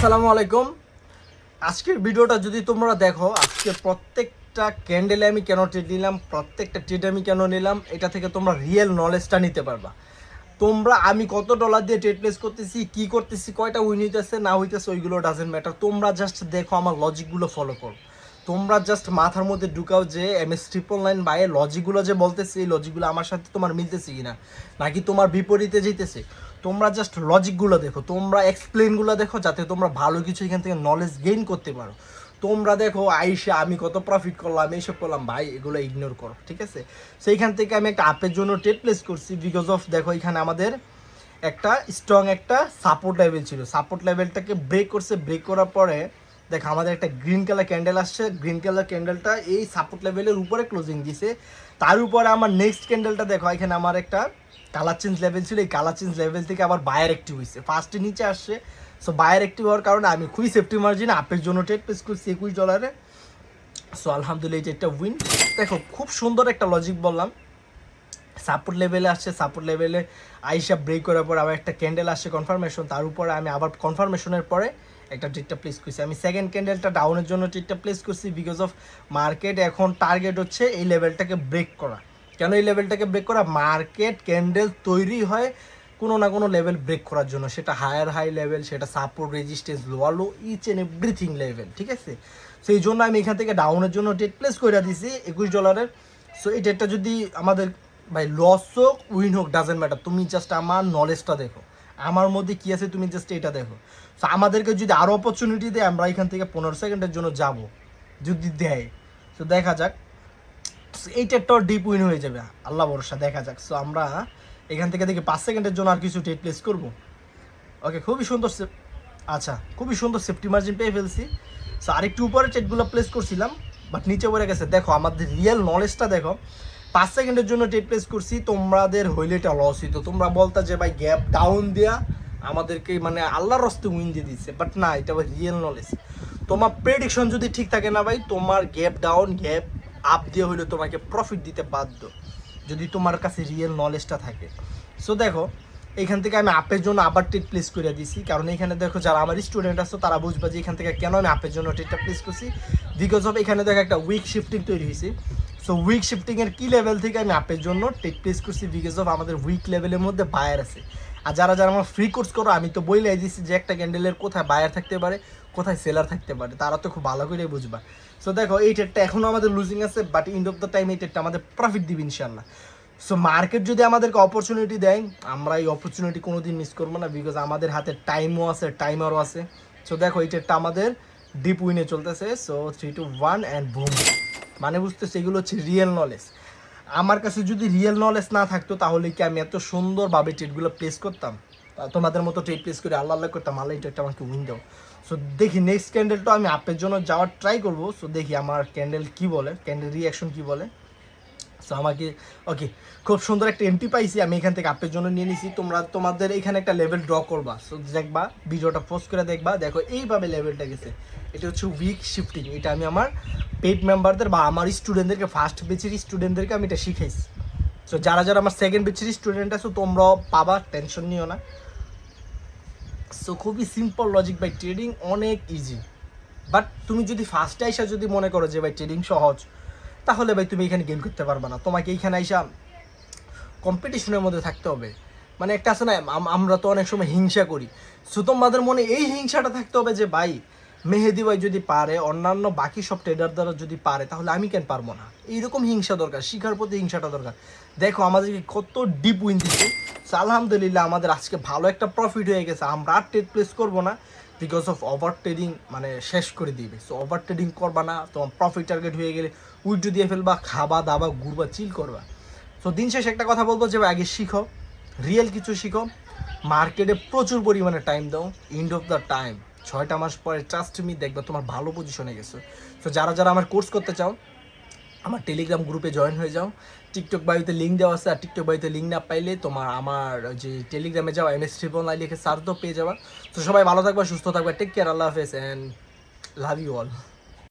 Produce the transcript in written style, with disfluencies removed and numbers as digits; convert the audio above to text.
আসসালামু আলাইকুম। আজকের ভিডিওটা যদি তোমরা দেখো, আজকে প্রত্যেকটা ক্যান্ডেলে আমি কেন ট্রেড নিলাম, প্রত্যেকটা ট্রেড আমি কেন নিলাম, এটা থেকে তোমরা রিয়েল নলেজটা নিতে পারবা। আমি কত ডলার দিয়ে ট্রেড প্লেস করতেছি, কি করতেছি, কয়টা উইন হইতেছে না হইতেছে, ওইগুলো ডাজেন্ট ম্যাটার। তোমরা জাস্ট দেখো, আমার লজিকগুলো ফলো করো। তোমরা জাস্ট মাথার মধ্যে ঢুকাও যে MS999 বাইয়ে লজিকগুলো যে বলতেছে, এই লজিকগুলো আমার সাথে তোমার মিলতেছে কিনা, নাকি তোমার বিপরীতে যেতেছে। তোমরা জাস্ট লজিকগুলো দেখো, তোমরা এক্সপ্লেনগুলো দেখো, যাতে তোমরা ভালো কিছু এখান থেকে নলেজ গেইন করতে পারো। তোমরা দেখো আইসা আমি কত প্রফিট করলাম, এইসব করলাম, ভাই এগুলো ইগনোর করো, ঠিক আছে। সেইখান থেকে আমি একটা আপের জন্য ট্রেড প্লেস করছি, বিকজ অফ দেখো এখানে আমাদের একটা স্ট্রং একটা সাপোর্ট লেভেল ছিল, সাপোর্ট লেভেলটাকে ব্রেক করছে। ব্রেক করার পরে দেখো আমাদের একটা গ্রিন কালার ক্যান্ডেল আসছে, গ্রিন কালার ক্যান্ডেলটা এই সাপোর্ট লেভেলের উপরে ক্লোজিং দিছে। তার উপরে আমার নেক্সট ক্যান্ডেলটা দেখো, এখানে আমার একটা কালার চেঞ্জ লেভেল ছিল, এই কালার চেঞ্জ লেভেল থেকে আবার বায়ার অ্যাক্টিভ হয়েছে, ফার্স্টে নিচে আসছে। সো বায়ার অ্যাক্টিভ হওয়ার কারণে আমি খুবই সেফটি মার্জিন আপের জন্য ট্রেড প্লেস করছি $21। সো আলহামদুলিল্লাহ এটা একটা উইন। দেখো খুব সুন্দর একটা লজিক বললাম। সাপোর্ট লেভেলে আসছে, সাপোর্ট লেভেলে আইসা ব্রেক করার পর আবার একটা ক্যান্ডেল আসছে কনফার্মেশন, তার উপরে আমি আবার কনফার্মেশনের পরে একটা ট্রেডটা প্লেস করছি। আমি সেকেন্ড ক্যান্ডেলটা ডাউনের জন্য ট্রেডটা প্লেস করছি, বিকজ অফ মার্কেট এখন টার্গেট হচ্ছে এই লেভেলটাকে ব্রেক করা। কেন এই লেভেলটাকে ব্রেক করা? মার্কেট ক্যান্ডেল তৈরি হয় কোনো না কোনো লেভেল ব্রেক করার জন্য, সেটা হায়ার হাই লেভেল, সেটা support resistance lower low, each and everything level, ঠিক আছে। সেই জন্য আমি এখান থেকে ডাউনের জন্য ট্রেড প্লেস করে দিছি $21। সো এই ট্রেডটা যদি আমাদের ভাই লস হোক উইন হোক ডাজেন্ট ম্যাটার, তুমি জাস্ট আমার নলেজটা দেখো, আমার মধ্যে কী আছে তুমি জাস্ট এটা দেখো। সো আমাদেরকে যদি আরও অপরচুনিটি দেয়, আমরা এখান থেকে 15 সেকেন্ডের জন্য যাব, যদি দেয় তো দেখা যাক। এইটা একটা ডিপ উইন হয়ে যাবে, আল্লাহ ভরসা, দেখা যাক। সো আমরা এখান থেকে দেখি 5 সেকেন্ডের জন্য আর কিছু ট্রেড প্লেস করবো। ওকে, খুবই সুন্দর আচ্ছা, খুবই সুন্দর সেফটি মার্জিন পেয়ে ফেলছি। সো আরেকটু উপরে ট্রেডগুলো প্লেস করছিলাম, বাট নিচে পড়ে গেছে। দেখো আমাদের রিয়েল নলেজটা দেখো, 5 সেকেন্ডের জন্য ট্রেড প্লেস করছি, তোমাদের হইলে এটা লস হইতো। তোমরা বলতা যে ভাই গ্যাপ ডাউন দেয়া আমাদেরকে মানে আল্লাহর রস্তে উইন দিয়ে দিচ্ছে, বাট না, এটা ভাই রিয়েল নলেজ। তোমার প্রেডিকশন যদি ঠিক থাকে না ভাই, তোমার গ্যাপ ডাউন গ্যাপ আপ দিয়ে হইলে তোমাকে প্রফিট দিতে বাধ্য, যদি তোমার কাছে রিয়েল নলেজটা থাকে। সো দেখো এখান থেকে আমি আপের জন্য আবার ট্রেড প্লেস করে দিছি, কারণ এখানে দেখো যারা আমার স্টুডেন্ট আছে তারা বুঝবে যে এখান থেকে কেন আমি আপের জন্য ট্রেডটা প্লেস করছি, বিকজ অফ এখানে দেখো একটা উইক শিফটিং তৈরি হয়েছে। সো উইক শিফটিংয়ের কি লেভেল থেকে আমি আপের জন্য ট্রেড প্লেস করছি, বিকজ অফ আমাদের উইক লেভেলের মধ্যে বায়ার আছে। আর যারা যারা আমার ফ্রি কোর্স করো, আমি তো বইলাই দিচ্ছি যে একটা ক্যান্ডেলের কোথায় বায়ার থাকতে পারে, কোথায় সেলার থাকতে পারে, তারা তো খুব ভালো করে বুঝবা। সো দেখো এই ট্রেডটা এখনও আমাদের লুজিং আছে, but end of the time এই ট্রেডটা আমাদের প্রফিট দিবে ইনশাল্লাহ। সো মার্কেট যদি আমাদেরকে অপরচুনিটি দেয়, আমরা এই অপরচুনিটি কোনো দিন মিস করবো না, বিকজ আমাদের হাতে টাইমও আছে, টাইমারও আছে। সো দেখো এই ট্রেডটা আমাদের ডিপ উইনে চলতেছে। So 3, 2, 1 and broom. মানে বুঝতেছে এগুলো হচ্ছে রিয়েল নলেজ। আমার কাছে যদি রিয়েল নলেজ না থাকতো, তাহলে কি আমি এত সুন্দরভাবে ট্রেডগুলো প্লেস করতাম? তোমাদের মতো ট্রেড প্লেস করে আল্লাহ আল্লাহ করতাম, আল্লাহ ট্রেডটা আমাকে উইন দাও। সো দেখি নেক্সট ক্যান্ডেলটা আমি আপের জন্য যাওয়ার ট্রাই করবো। সো দেখি আমার ক্যান্ডেল কি বলে, ক্যান্ডেল রিয়াকশন কি বলে। সো আমাকে ওকে, খুব সুন্দর একটা এমটি পাইছি, আমি এখান থেকে আপের জন্য নিয়ে নিছি। তোমাদের এখানে একটা লেভেল ড্র করবা। সো দেখবা, ভিডিওটা পোস্ট করে দেখবা, দেখো এইভাবে লেভেলটা গেছে। এটা হচ্ছে উইক শিফটিং। এটা আমি আমার পেড মেম্বারদের বা আমার স্টুডেন্টদেরকে, ফার্স্ট বেচের স্টুডেন্টদেরকে আমি এটা শিখাইছি। সো যারা যারা আমার সেকেন্ড বেচের স্টুডেন্ট আছো, তোমরাও পাবা, টেনশন নিও না। সো খুবই সিম্পল লজিক ভাই, ট্রেডিং অনেক ইজি। বাট তুমি যদি ফার্স্টে আইসা যদি মনে করো যে ভাই ট্রেডিং সহজ, তাহলে ভাই তুমি এখানে গেম করতে পারবে না। তোমাকে এইখানে আইসা কম্পিটিশনের মধ্যে থাকতে হবে। মানে একটা আছে না, আমরা তো অনেক সময় হিংসা করি। সো তোমাদের মনে এই হিংসাটা থাকতে হবে যে ভাই মেহেদি ভাই যদি পারে, অন্যান্য বাকি সব ট্রেডার দ্বারা যদি পারে, তাহলে আমি কেন পারবো না? এইরকম হিংসা দরকার, শিখার প্রতি হিংসাটা দরকার। দেখো আমাদেরকে কত ডিপ উইন দিচ্ছে। সো আলহামদুলিল্লাহ আমাদের আজকে ভালো একটা প্রফিট হয়ে গেছে। আমরা আর ট্রেড প্লেস করবো না, বিকজ অফ ওভার ট্রেডিং মানে শেষ করে দিবে। সো ওভার ট্রেডিং করবা না, তোমার প্রফিট টার্গেট হয়ে গেলে উইথড্র দিয়ে ফেলবা, খাবা দাবা ঘুরবা, চিল করবা। সো দিন শেষে একটা কথা বলবো যে আগে শিখো, রিয়েল কিছু শিখো, মার্কেটে প্রচুর পরিমাণে টাইম দাও। এন্ড অফ দ্য টাইম 6টা মাস পরে ট্রাস্ট মি দেখবা তোমার ভালো পজিশনে গেছো। সো যারা যারা আমার কোর্স করতে চাও, আমার টেলিগ্রাম গ্রুপে জয়েন হয়ে যাও। টিকটক বায়ুতে লিঙ্ক দেওয়া আছে, আর টিকটক বায়ুতে লিঙ্ক না পাইলে তোমার আমার যে টেলিগ্রামে যাও, MS999 লিখে সার্চ দাও, পেয়ে যাবা। তো সবাই ভালো থাকবা, সুস্থ থাকবা, টেক কেয়ার, আল্লাহ হাফেজ অ্যান্ড লাভ ইউ অল।